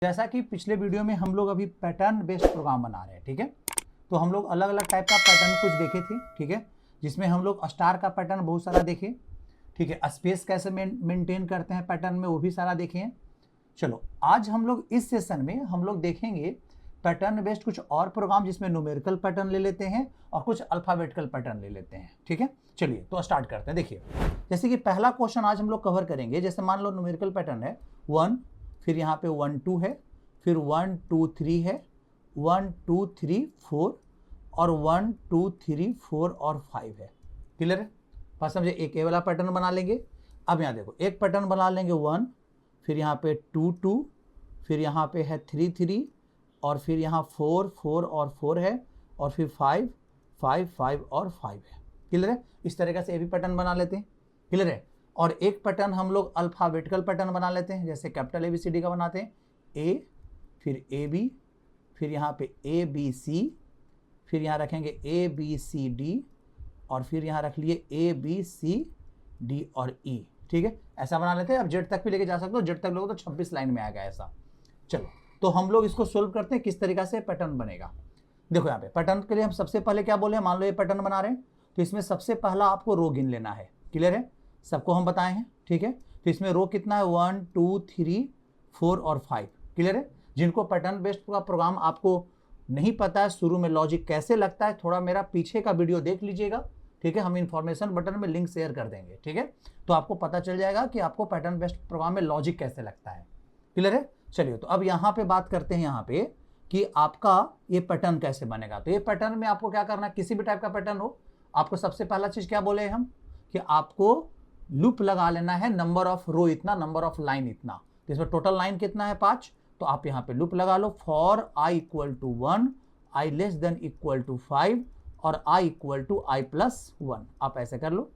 जैसा कि पिछले वीडियो में हम लोग अभी पैटर्न बेस्ड प्रोग्राम बना रहे हैं, ठीक है। तो हम लोग अलग अलग टाइप का पैटर्न कुछ देखे थे, ठीक है, जिसमें हम लोग स्टार का पैटर्न बहुत सारा देखे, ठीक है। स्पेस कैसे मेंटेन करते हैं पैटर्न में वो भी सारा देखे हैं। चलो आज हम लोग इस सेशन में हम लोग देखेंगे पैटर्न बेस्ड कुछ और प्रोग्राम जिसमें न्यूमेरिकल पैटर्न ले लेते हैं और कुछ अल्फाबेटिकल पैटर्न ले लेते हैं, ठीक है। चलिए तो स्टार्ट करते हैं। देखिए जैसे कि पहला क्वेश्चन आज हम लोग कवर करेंगे। जैसे मान लो न्यूमेरिकल पैटर्न है 1, फिर यहाँ पे 1 2 है, फिर 1 2 3 है, 1 2 3 4 और 1 2 3 4 और 5 है। क्लियर है? बात समझे। एक ए वाला पैटर्न बना लेंगे। अब यहाँ देखो एक पैटर्न बना लेंगे 1, फिर यहाँ पे 2 2, फिर यहाँ पे है 3 3 और फिर यहाँ 4 4 और 4 है और फिर 5 5 5 और 5 है। क्लियर है? इस तरीके से ये भी पैटर्न बना लेते हैं। क्लियर है? और एक पैटर्न हम लोग अल्फाबेटिकल पैटर्न बना लेते हैं, जैसे कैपिटल ABCD का बनाते हैं। ए, फिर AB, फिर यहाँ पे ABC, फिर यहाँ रखेंगे ABCD और फिर यहाँ रख लिए ABCD और E। ठीक है, ऐसा बना लेते हैं। अब जेड तक भी लेके जा सकते हो, जेड तक लोगे तो 26 लाइन में आएगा ऐसा। चलो तो हम लोग इसको सोल्व करते हैं किस तरीका से पैटर्न बनेगा। देखो यहाँ पे पैटर्न के लिए हम सबसे पहले क्या बोले, मान लो ये पैटर्न बना रहे हैं तो इसमें सबसे पहला आपको रो गिन लेना है। क्लियर है? सबको हम बताए हैं, ठीक है। तो इसमें रो कितना है 1 2 3 4 और 5। क्लियर है? जिनको पैटर्न बेस्ड का प्रोग्राम आपको नहीं पता है शुरू में लॉजिक कैसे लगता है, थोड़ा मेरा पीछे का वीडियो देख लीजिएगा, ठीक है। हम इन्फॉर्मेशन बटन में लिंक शेयर कर देंगे, ठीक है। तो आपको पता चल जाएगा कि आपको पैटर्न बेस्ड प्रोग्राम में लॉजिक कैसे लगता है। क्लियर है? चलिए तो अब यहाँ पे बात करते हैं यहाँ पे कि आपका ये पैटर्न कैसे बनेगा। तो ये पैटर्न में आपको क्या करना है, किसी भी टाइप का पैटर्न हो, आपको सबसे पहला चीज क्या बोले हम कि आपको लूप लगा लेना है, नंबर ऑफ रो इतना, नंबर ऑफ लाइन इतना। तो इसमें टोटल लाइन कितना है 5, तो आप यहाँ पे लूप लगा लो for i equal to 1, i less than equal to 5 और i equal to i plus 1। आप ऐसे कर लो,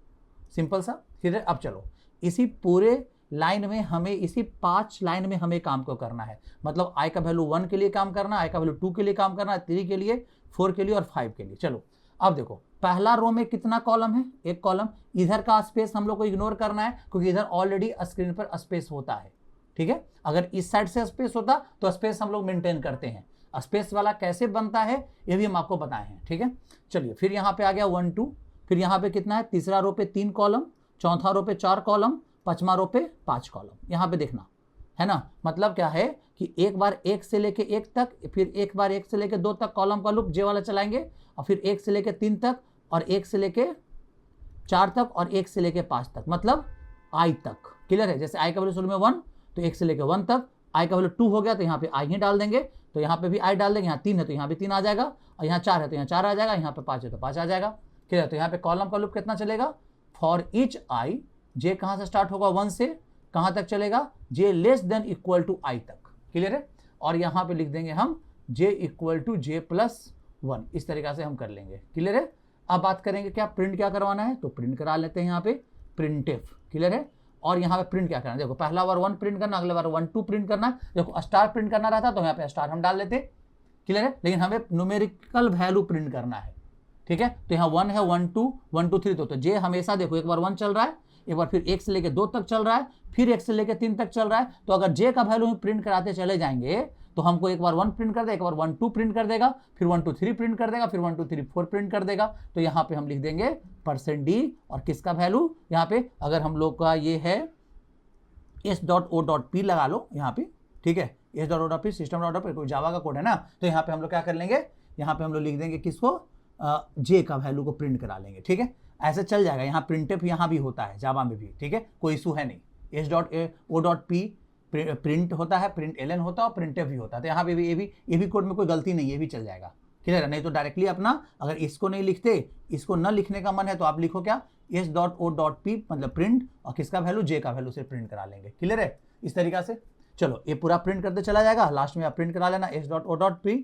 सिंपल सा। फिर अब चलो इसी पूरे लाइन में हमें, इसी 5 लाइन में हमें काम को करना है। मतलब i का वैल्यू 1 के लिए काम करना है, i का वैल्यू 2 के लिए काम करना है, 3 के लिए, 4 के लिए और 5 के लिए। चलो अब देखो पहला रो में कितना कॉलम है, एक कॉलम। इधर का स्पेस हम लोग को इग्नोर करना है क्योंकि इधर ऑलरेडी स्क्रीन पर स्पेस होता है, ठीक है। अगर इस साइड से स्पेस होता तो स्पेस हम लोग मेंटेन करते हैं। स्पेस वाला कैसे बनता है ये भी हम आपको बताए हैं, ठीक है। चलिए फिर यहाँ पे आ गया 1 2, फिर यहाँ पे कितना है, तीसरा रो पे 3 कॉलम, चौथा रो पे 4 कॉलम, पांचवा रो पे 5 कॉलम। यहाँ पे देखना है ना, मतलब क्या है कि एक बार 1 से लेके 1 तक, फिर एक बार 1 से लेके 2 तक कॉलम का लूप जे वाला चलाएंगे और फिर 1 से लेके 3 तक और 1 से लेके 4 तक और 1 से लेके 5 तक, मतलब i तक। क्लियर है? जैसे i का वैल्यू शुरू में 1 तो 1 से लेके 1 तक, i का वैल्यू 2 हो गया तो यहाँ पे i ही डाल देंगे, तो यहाँ पे भी i डाल देंगे। यहाँ 3 है तो यहाँ भी 3 आ जाएगा और यहाँ 4 है तो यहाँ 4 आ जाएगा, यहाँ पे 5 है तो 5 आ जाएगा। क्लियर है? तो यहाँ पे कॉलम का लूप कितना चलेगा, फॉर ईच i, जे कहाँ से स्टार्ट होगा 1 से कहाँ तक चलेगा, j less than equal to i तक। क्लियर है? और यहाँ पे लिख देंगे हम j equal to j plus 1। इस तरीका से हम कर लेंगे। क्लियर है? अब बात करेंगे क्या प्रिंट क्या करवाना है, तो प्रिंट करा लेते हैं यहाँ पे प्रिंटफ। क्लियर है? और यहाँ पे प्रिंट क्या करना है, देखो पहला बार 1 प्रिंट करना, अगले बार 1 2 प्रिंट करना। देखो स्टार प्रिंट करना रहता तो यहाँ पे स्टार हम डाल लेते। क्लियर है? लेकिन हमें न्यूमेरिकल वैल्यू प्रिंट करना है, ठीक है। तो यहाँ 1 है, 1 2 1 2 3 तो जे हमेशा देखो एक बार 1 चल रहा है, एक बार फिर 1 से लेके 2 तक चल रहा है, फिर 1 से लेके 3 तक चल रहा है। तो अगर जे का वैल्यू हम प्रिंट कराते चले जाएंगे तो हमको एक बार 1 प्रिंट कर देगा, एक बार 1 2 प्रिंट कर देगा, फिर 1 2 3 प्रिंट कर देगा, फिर 1 2 3 4 प्रिंट कर देगा। तो यहाँ पे हम लिख देंगे %d और किसका वैल्यू, यहाँ पे अगर हम लोग का ये है s.o.p लगा लो यहाँ पे, ठीक है। s.o.p system.p कोई जावा का कोड है ना, तो यहाँ पे हम लोग क्या कर लेंगे, यहाँ पे हम लोग लिख देंगे किसको, जे का वैल्यू को प्रिंट करा लेंगे, ठीक है। ऐसे चल जाएगा। यहाँ प्रिंटफ यहाँ भी होता है जावा में भी, ठीक है, कोई इशू है नहीं। s.o.p प्रिंट होता है, प्रिंट ln होता है और प्रिंटफ भी होता है। तो यहाँ पे भी ये भी कोड में कोई गलती नहीं है, ये भी चल जाएगा। क्लियर है? नहीं तो डायरेक्टली अपना, अगर इसको नहीं लिखते, इसको न लिखने का मन है तो आप लिखो क्या s.o.p मतलब प्रिंट और किसका वैल्यू, जे का वैल्यू से प्रिंट करा लेंगे। क्लियर है? इस तरीका से चलो ये पूरा प्रिंट करते चला जाएगा, लास्ट में आप प्रिंट करा लेना s.o.p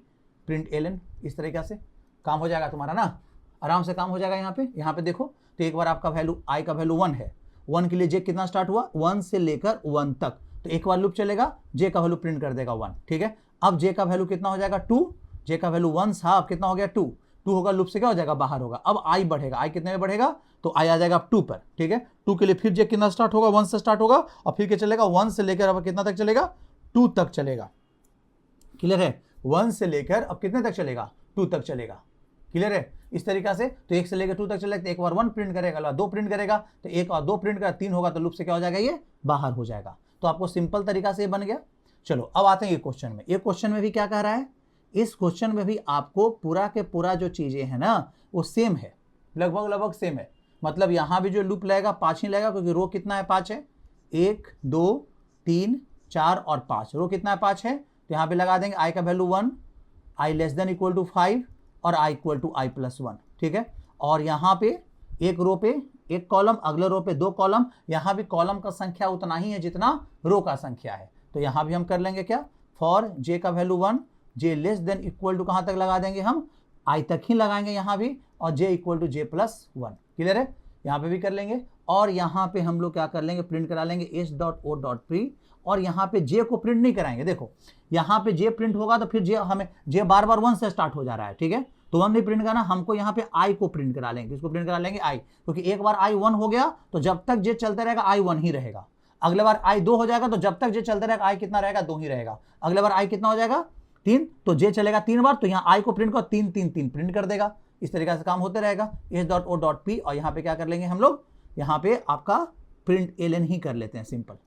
प्रिंट ln। इस तरीका से काम हो जाएगा तुम्हारा ना, आराम से काम हो जाएगा। यहाँ पे देखो तो एक बार आपका वैल्यू i का वैल्यू 1 है, 1 के लिए जे कितना स्टार्ट हुआ 1 से लेकर 1 तक, तो एक बार लूप चलेगा, जे का वैल्यू प्रिंट कर देगा 1, ठीक है। अब जे का वैल्यू कितना हो जाएगा 2, जे का वैल्यू 1 था, अब कितना हो गया 2 होगा, लूप से क्या हो जाएगा बाहर होगा। अब i बढ़ेगा, i कितने में बढ़ेगा, तो i आ जाएगा 2 पर, ठीक है। 2 के लिए फिर जे कितना स्टार्ट होगा 1 से स्टार्ट होगा और फिर क्या चलेगा 1 से लेकर अब कितना तक चलेगा 2 तक चलेगा। क्लियर है। 1 से लेकर अब कितने तक चलेगा, 2 तक चलेगा, क्लियर है। इस तरीका से तो 1 से लेकर 2 तक चलेगा, तो एक बार 1 प्रिंट करेगा, अगला 2 प्रिंट करेगा, तो 1 और 2 प्रिंट करेगा, 3 होगा तो लूप से क्या हो जाएगा, ये बाहर हो जाएगा। तो आपको सिंपल तरीका से ये बन गया। चलो अब आते हैं ये क्वेश्चन में। ये क्वेश्चन में भी क्या कह रहा है, इस क्वेश्चन में भी आपको पूरा के पूरा जो चीजें हैं ना वो सेम है, लगभग सेम है। मतलब यहाँ भी जो लूप लगेगा 5 ही लगेगा, क्योंकि रो कितना है, 5 है। 1 2 3 4 और 5, रो कितना है, 5 है। तो यहाँ पे लगा देंगे i का value 1, i less than equal to 5 और i equal to i plus 1, ठीक है। और यहाँ पे एक रो पे एक कॉलम, अगले रो पे 2 कॉलम, यहाँ भी कॉलम का संख्या उतना ही है जितना रो का संख्या है। तो यहाँ भी हम कर लेंगे क्या, फॉर j का value 1, j less than equal to कहाँ तक लगा देंगे हम, i तक ही लगाएंगे यहाँ भी, और j equal to j plus 1, clear है। यहाँ पे भी कर लेंगे, और यहाँ पे हम लोग क्या कर लेंगे, प्रिंट करा लेंगे h.o.pre, और यहाँ पे j को प्रिंट नहीं कराएंगे। देखो यहाँ पे j प्रिंट होगा तो फिर j बार बार 1 से स्टार्ट हो जा रहा है, ठीक है। तो 1 नहीं प्रिंट करना, हमको यहाँ पे i को प्रिंट करा लेंगे। किसको प्रिंट करा लेंगे, i, क्योंकि एक बार i 1 हो गया तो जब तक j चलते रहेगा i 1 ही रहेगा। अगले बार i 2 हो जाएगा तो जब तक j चलते रहेगा i कितना रहेगा, 2 ही रहेगा। अगले बार i कितना हो जाएगा, 3, तो j चलेगा 3 बार, तो यहाँ i को प्रिंट करो, 3 3 3 प्रिंट कर देगा। इस तरीके से काम होते रहेगा। h.o.p, और यहाँ पे क्या कर लेंगे हम लोग, यहाँ पे आपका प्रिंट ln ही कर लेते हैं, सिंपल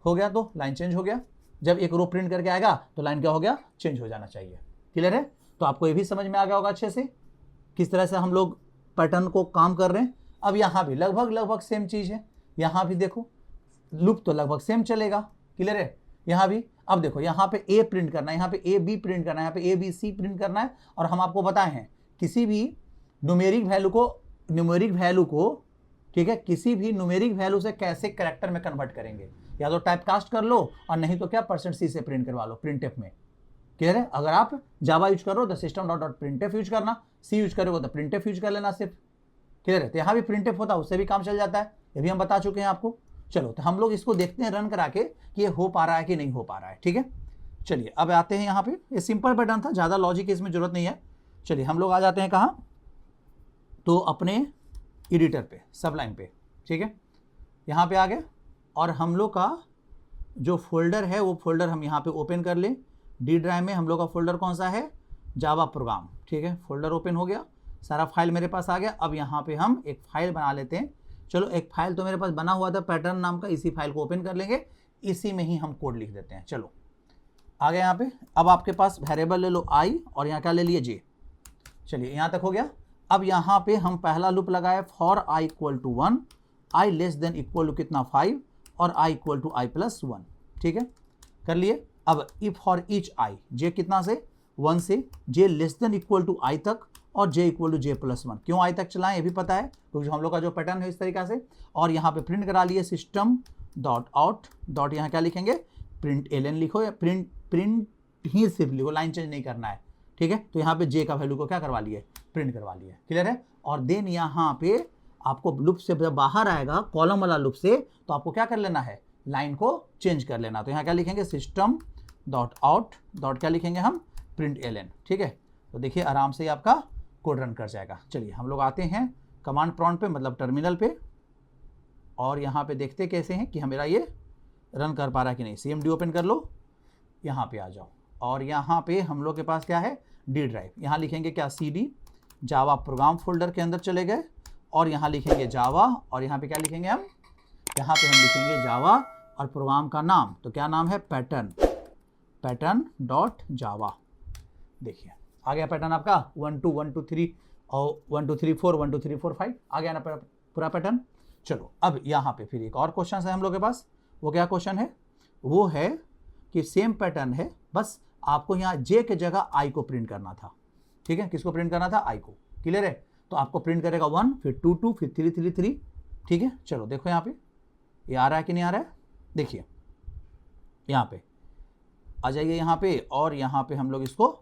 हो गया। तो लाइन चेंज हो गया, जब एक रो प्रिंट करके आएगा तो लाइन क्या हो गया, चेंज हो जाना चाहिए, क्लियर है। तो आपको ये भी समझ में आ गया होगा अच्छे से किस तरह से हम लोग पैटर्न को काम कर रहे हैं। अब यहाँ भी लगभग सेम चीज है, यहाँ भी देखो लूप तो लगभग सेम चलेगा, क्लियर है। यहाँ भी अब देखो, यहाँ पे a प्रिंट करना है, यहाँ पे a b प्रिंट करना है, यहाँ पे a b c प्रिंट करना है। और हम आपको बताए हैं किसी भी न्यूमेरिक वैल्यू को ठीक है, किसी भी न्यूमेरिक वैल्यू से कैसे कैरेक्टर में कन्वर्ट करेंगे, या तो टाइप कास्ट कर लो और नहीं तो क्या %c से प्रिंट करवा लो प्रिंटफ में, क्लियर है। अगर आप जावा यूज करो तो system.printf यूज करना, सी यूज करोगे तो printf यूज कर लेना सिर्फ, क्लियर है। तो यहाँ भी printf होता है, उससे भी काम चल जाता है, ये भी हम बता चुके हैं आपको। चलो तो हम लोग इसको देखते हैं रन करा के कि ये हो पा रहा है कि नहीं हो पा रहा है, ठीक है। चलिए अब आते हैं यहाँ पे, ये सिंपल पैटर्न था, ज़्यादा लॉजिक इसमें जरूरत नहीं है। चलिए हम लोग आ जाते हैं कहाँ, तो अपने एडिटर पे, सबलाइन पे, ठीक है। यहाँ पे आ गए और हम लोग का जो फोल्डर है वो फोल्डर हम यहाँ पे ओपन कर लें। डी ड्राइव में हम लोग का फोल्डर कौन सा है, जावा प्रोग्राम, ठीक है। फोल्डर ओपन हो गया, सारा फाइल मेरे पास आ गया। अब यहाँ पे हम एक फाइल बना लेते हैं। चलो एक फाइल तो मेरे पास बना हुआ था पैटर्न नाम का, इसी फाइल को ओपन कर लेंगे, इसी में ही हम कोड लिख देते हैं। चलो आ गए यहाँ पे। अब आपके पास वेरिएबल ले लो i और यहाँ क्या ले लिए j। चलिए यहाँ तक हो गया। अब यहाँ पे हम पहला लूप लगाए for i equal to 1, i less than equal to कितना 5 और i equal to i plus 1, ठीक है, कर लिए। अब if for each i, j कितना से 1 से j less than equal to i तक और j equal to j plus 1। क्यों i तक चलाएं ये भी पता है, क्योंकि हम लोग का जो पैटर्न है इस तरीका से। और यहाँ पे प्रिंट करा लिए सिस्टम डॉट आउट डॉट, यहाँ क्या लिखेंगे प्रिंट ln लिखो, या प्रिंट ही सिर्फ लिखो, लाइन चेंज नहीं करना है, ठीक है। तो यहाँ पे j का वैल्यू को क्या करवा लिए, प्रिंट करवा लिए, क्लियर है। और देन यहाँ पे आपको लूप से जब बाहर आएगा कॉलम वाला लूप से, तो आपको क्या कर लेना है, लाइन को चेंज कर लेना। तो यहाँ क्या लिखेंगे सिस्टम डॉट आउट डॉट क्या लिखेंगे हम, प्रिंट ln, ठीक है। तो देखिए आराम से आपका कोड रन कर जाएगा। चलिए हम लोग आते हैं कमांड प्रॉम्प्ट पे, मतलब टर्मिनल पे, और यहाँ पे देखते कैसे हैं कि हमारा ये रन कर पा रहा है कि नहीं। cmd ओपन कर लो, यहाँ पे आ जाओ, और यहाँ पे हम लोग के पास क्या है, डी ड्राइव। यहाँ लिखेंगे क्या, cd जावा प्रोग्राम फोल्डर के अंदर चले गए, और यहाँ लिखेंगे जावा, और यहाँ पे क्या लिखेंगे हम, यहाँ पे हम लिखेंगे जावा और प्रोग्राम का नाम, तो क्या नाम है, पैटर्न डॉट जावा। देखिए आ गया पैटर्न आपका 1 2 1 2 3 और 1 2 3 4 1 2 3 4 5 आ गया ना पूरा पैटर्न। चलो अब यहाँ पे फिर एक और क्वेश्चन है हम लोग के पास। वो क्या क्वेश्चन है, वो है कि सेम पैटर्न है, बस आपको यहाँ j के जगह i को प्रिंट करना था, ठीक है। किसको प्रिंट करना था, i को, क्लियर है। तो आपको प्रिंट करेगा 1 फिर 2 2 फिर 3 3 3, ठीक है। चलो देखो यहाँ पे ये आ रहा है कि नहीं आ रहा है, देखिए यहाँ पे आ जाइए यहाँ पे, और यहाँ पे हम लोग इसको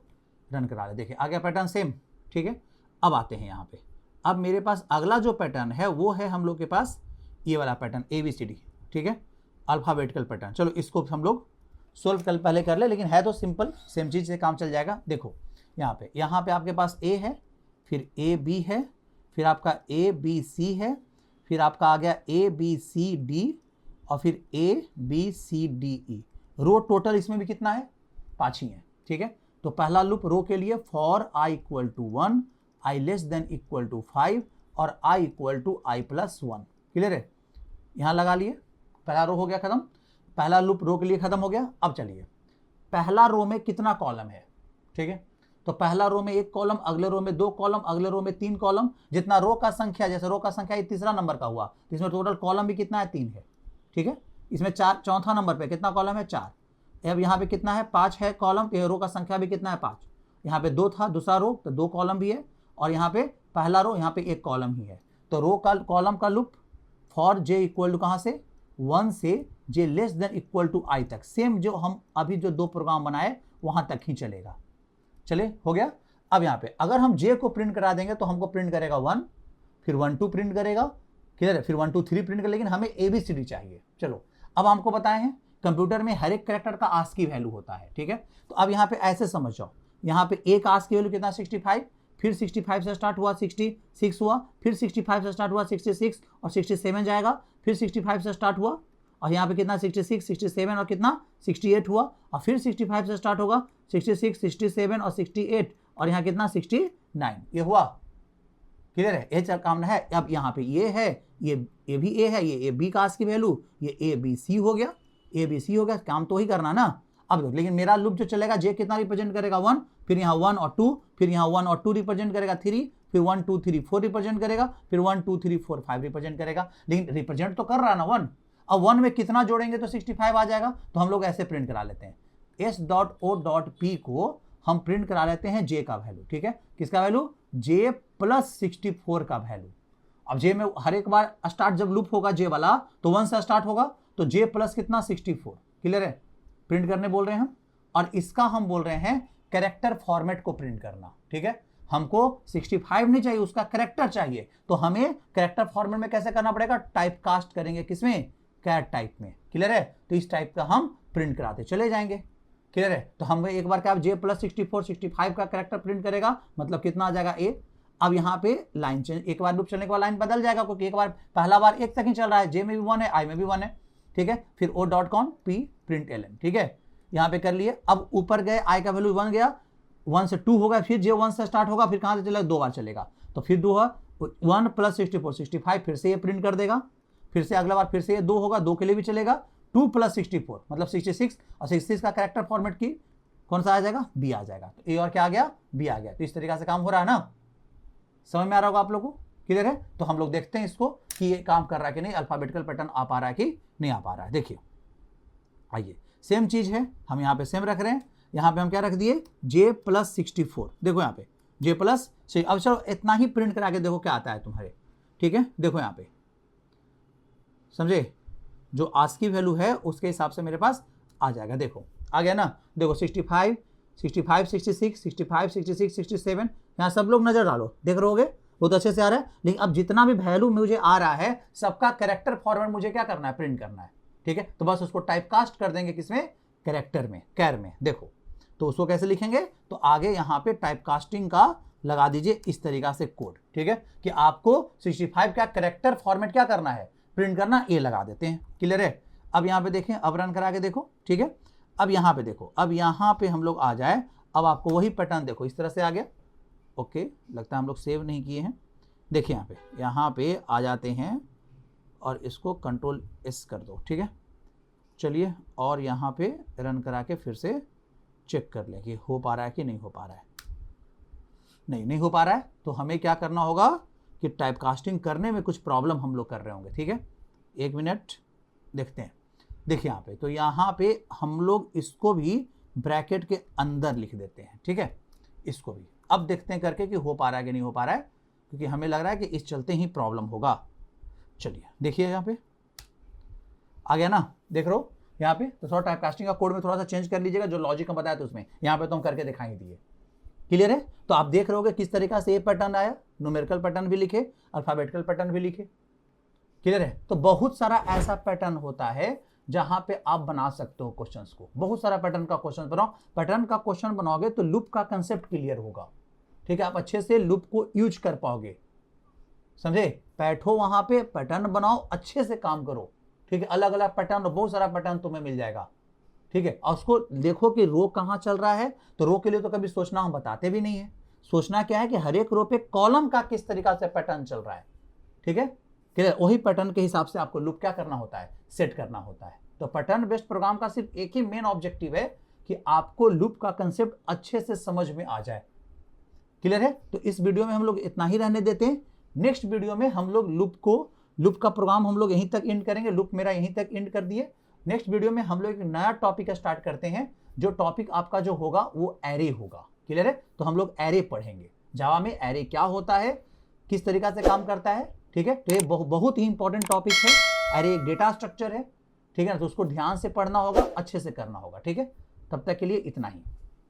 रन करा ले। देखिए आ गया पैटर्न सेम, ठीक है। अब आते हैं यहाँ पे, अब मेरे पास अगला जो पैटर्न है वो है हम लोग के पास ये वाला पैटर्न ABCD, ठीक है, अल्फाबेटिकल पैटर्न। चलो इसको हम लोग सोल्व कल पहले कर ले, लेकिन है तो सिंपल, सेम चीज़ से काम चल जाएगा। देखो यहाँ पे आपके पास A है, फिर AB है, फिर आपका ABC है, फिर आपका आ गया ABCD, और फिर ABCDE। रो टोटल इसमें भी कितना है, 5 ही है, ठीक है। तो पहला लूप रो के लिए for i equal to 1, i less than equal to 5 और i equal to i plus 1। Clear है? यहां लगा लिए, पहला रो हो गया खत्म, पहला लूप रो के लिए खत्म हो गया। अब चलिए पहला रो में कितना कॉलम है, ठीक है, तो पहला रो में 1 कॉलम, अगले रो में 2 कॉलम, अगले रो में 3 कॉलम, जितना रो का संख्या, जैसे रो का संख्या ये तीसरा नंबर का हुआ, तो इसमें टोटल कॉलम भी कितना है, 3 है, ठीक है। इसमें 4, चौथा नंबर पे कितना कॉलम है, 4। अब यहाँ पे कितना है, 5 है कॉलम, तो रो का संख्या भी कितना है, 5। यहाँ पे 2 था दूसरा रो, तो 2 कॉलम भी है, और यहाँ पे पहला रो, यहाँ पे 1 कॉलम ही है। तो रो का कॉलम का loop for j equal to कहाँ से, 1 से j less than equal to i तक, सेम जो हम अभी जो 2 प्रोग्राम बनाए वहाँ तक ही चलेगा। चले, हो गया। अब यहाँ पे अगर हम j को प्रिंट करा देंगे तो हमको प्रिंट करेगा 1, फिर 1 2 प्रिंट करेगा, क्लियर है, फिर 1 2 3 प्रिंट कर, लेकिन हमें ABCD चाहिए। चलो, अब हमको बताए हैं कंप्यूटर में हर एक कैरेक्टर का ASCII वैल्यू होता है, ठीक है। तो अब यहाँ पे ऐसे समझ जाओ, यहाँ पे एक ASCII वैल्यू कितना, 65, फिर 65 से स्टार्ट हुआ 66 हुआ, फिर 65 से स्टार्ट हुआ 66 और 67 जाएगा, फिर 65 से स्टार्ट हुआ और यहाँ पे कितना 66, 67 और कितना 68 हुआ, और फिर 65 से स्टार्ट होगा 66, 67 और 68 और यहाँ कितना 69, ये हुआ। क्लियर है? ये चल काम है। अब यहाँ पे ये है, ये भी ए है, ये बी का ASCII वैल्यू, ये ABC हो गया, ABC हो गया, काम तो ही करना ना। अब देखो, लेकिन मेरा लूप जो चलेगा जे कितना रिप्रेजेंट करेगा, 1, फिर यहाँ 1 और 2, फिर यहाँ 1 और 2 रिप्रेजेंट करेगा 3, फिर 1 2 3 4 रिप्रेजेंट करेगा, फिर 1 2 3 4 5 रिप्रेजेंट करेगा, लेकिन रिप्रेजेंट तो कर रहा ना 1। अब 1 में कितना जोड़ेंगे तो 65 आ जाएगा, तो हम लोग ऐसे प्रिंट करा लेते हैं, s.o.p को हम प्रिंट करा लेते हैं j का वैल्यू, ठीक है, किसका वैल्यू, j प्लस 64 का वैल्यू। अब j में हर एक बार स्टार्ट जब लूप होगा j वाला तो 1 से स्टार्ट होगा, तो j प्लस कितना 64, क्लियर है, प्रिंट करने बोल रहे हैं हम। और इसका हम बोल रहे हैं कैरेक्टर फॉर्मेट को प्रिंट करना, ठीक है। हमको 65 नहीं चाहिए, उसका कैरेक्टर चाहिए, तो हमें कैरेक्टर फॉर्मेट में कैसे करना पड़ेगा, टाइप कास्ट करेंगे, किसमें, कैट टाइप में, क्लियर है। तो इस टाइप का हम प्रिंट कराते चले जाएंगे, क्लियर है। तो हम एक बार क्या, j प्लस 64 65 का कैरेक्टर प्रिंट करेगा, मतलब कितना आ जाएगा a। अब यहाँ पे लाइन चेंज, एक बार लूप चलने के बाद लाइन बदल जाएगा, क्योंकि एक बार पहला बार 1 तक ही चल रहा है, j में भी 1 है, i में भी 1 है, ठीक है। फिर o.con p प्रिंट ln, ठीक है, यहाँ पे कर लिए। अब ऊपर गए, i का वैल्यू 1 गया, 1 से 2 होगा, फिर j 1 से स्टार्ट होगा, फिर कहाँ से चलेगा, 2 बार चलेगा, तो फिर 2 है 1 प्लस 64 65, फिर से ये प्रिंट कर देगा, फिर से अगला बार फिर से ये 2 होगा, 2 के लिए भी चलेगा, 2 प्लस 64 मतलब 66, और 66 का कैरेक्टर फॉर्मेट की कौन सा आ जाएगा, बी आ जाएगा, तो ए और क्या आ गया, बी आ गया। तो इस तरीके से काम हो रहा है ना, समझ में आ रहा होगा आप लोगों को, क्लियर है। तो हम लोग देखते हैं इसको कि ये काम कर रहा है कि नहीं, अल्फाबेटिकल पैटर्न आ पा रहा है कि नहीं आ पा रहा है। देखिए, आइए, सेम चीज है, हम यहाँ पे सेम रख रहे हैं, यहाँ पे हम क्या रख दिए, j प्लस 64, देखो यहाँ पे j प्लस। अब चलो इतना ही प्रिंट करा के देखो क्या आता है तुम्हारे, ठीक है, देखो यहाँ पे, समझे, जो ASCII वैल्यू है उसके हिसाब से मेरे पास आ जाएगा, देखो आ गया ना, देखो 65 65 66 65 66 67, यहाँ सब लोग नजर डालो, देख रहे होगे बहुत अच्छे से आ रहा है। लेकिन अब जितना भी वैल्यू मुझे आ रहा है, सबका कैरेक्टर फॉर्मेट मुझे क्या करना है, प्रिंट करना है, ठीक है। तो बस उसको टाइप कास्ट कर देंगे, किसमें, कैरेक्टर में, कैर में। देखो तो उसको कैसे लिखेंगे, तो आगे यहाँ पे टाइप कास्टिंग का लगा दीजिए इस तरीका से कोड, ठीक है, कि आपको 65 का कैरेक्टर फॉर्मेट क्या करना है, प्रिंट करना, ये लगा देते हैं, क्लियर है। अब यहाँ पे देखें, अब रन करा के देखो, ठीक है। अब यहाँ पे देखो, अब यहाँ पे हम लोग आ जाए, अब आपको वही पैटर्न देखो इस तरह से आ गया, ओके, लगता है हम लोग सेव नहीं किए हैं। देखिए यहाँ पे आ जाते हैं और इसको कंट्रोल S कर दो, ठीक है। चलिए, और यहाँ पे रन करा के फिर से चेक कर लें कि हो पा रहा है कि नहीं हो पा रहा है। नहीं हो पा रहा है, तो हमें क्या करना होगा कि टाइप कास्टिंग करने में कुछ प्रॉब्लम हम लोग कर रहे होंगे, ठीक है। 1 मिनट देखते हैं, देखिए यहाँ पे, तो यहाँ पे हम लोग इसको भी ब्रैकेट के अंदर लिख देते हैं, ठीक है, इसको भी। अब देखते हैं करके कि हो पा रहा है कि नहीं हो पा रहा है, क्योंकि हमें लग रहा है कि इस चलते ही प्रॉब्लम होगा। चलिए देखिए, यहाँ पे आ गया ना, देख रहे हो यहाँ पे। तो थोड़ा टाइप कास्टिंग का कोड में थोड़ा सा चेंज कर लीजिएगा, जो लॉजिक हम बताया था उसमें, यहाँ पे तो हम करके दिखाई दिए, क्लियर है। तो आप देख रहे होगे किस तरीका से ये पैटर्न आया, न्यूमेरिकल पैटर्न भी लिखे, अल्फाबेटिकल पैटर्न भी लिखे, क्लियर है। तो बहुत सारा ऐसा पैटर्न होता है जहां पे आप बना सकते हो क्वेश्चंस को, बहुत सारा पैटर्न का क्वेश्चन बनाओ। पैटर्न का क्वेश्चन बनाओगे तो लूप का कंसेप्ट क्लियर होगा, ठीक है, आप अच्छे से लूप को यूज कर पाओगे, समझे। बैठो वहां पे, पैटर्न बनाओ, अच्छे से काम करो, ठीक है। अलग अलग पैटर्न, बहुत सारा पैटर्न तुम्हें मिल जाएगा, ठीक है, और उसको देखो कि रो कहाँ चल रहा है। तो रो के लिए तो कभी सोचना हम बताते भी नहीं है। सोचना क्या है कि हर एक रो पे कॉलम का किस तरीका से पैटर्न चल रहा है। ठीक है, क्लियर। वही पैटर्न के हिसाब से आपको लूप क्या करना होता है, सेट करना होता है। तो पैटर्न बेस्ड प्रोग्राम का सिर्फ एक ही मेन ऑब्जेक्टिव है कि आपको लूप का कंसेप्ट अच्छे से समझ में आ जाए। क्लियर है। तो इस वीडियो में हम लोग इतना ही रहने देते हैं। नेक्स्ट वीडियो में हम लोग लूप का प्रोग्राम हम लोग यहीं तक एंड करेंगे। लूप मेरा यहीं तक एंड कर दिए। नेक्स्ट वीडियो में हम लोग एक नया टॉपिक स्टार्ट करते हैं। जो टॉपिक आपका जो होगा वो एरे होगा। क्लियर है। तो हम लोग एरे पढ़ेंगे। जावा में एरे क्या होता है, किस तरीका से काम करता है। ठीक है, तो ये बहुत ही इंपॉर्टेंट टॉपिक है। एरे एक डेटा स्ट्रक्चर है। ठीक है ना, तो उसको ध्यान से पढ़ना होगा, अच्छे से करना होगा। ठीक है, तब तक के लिए इतना ही।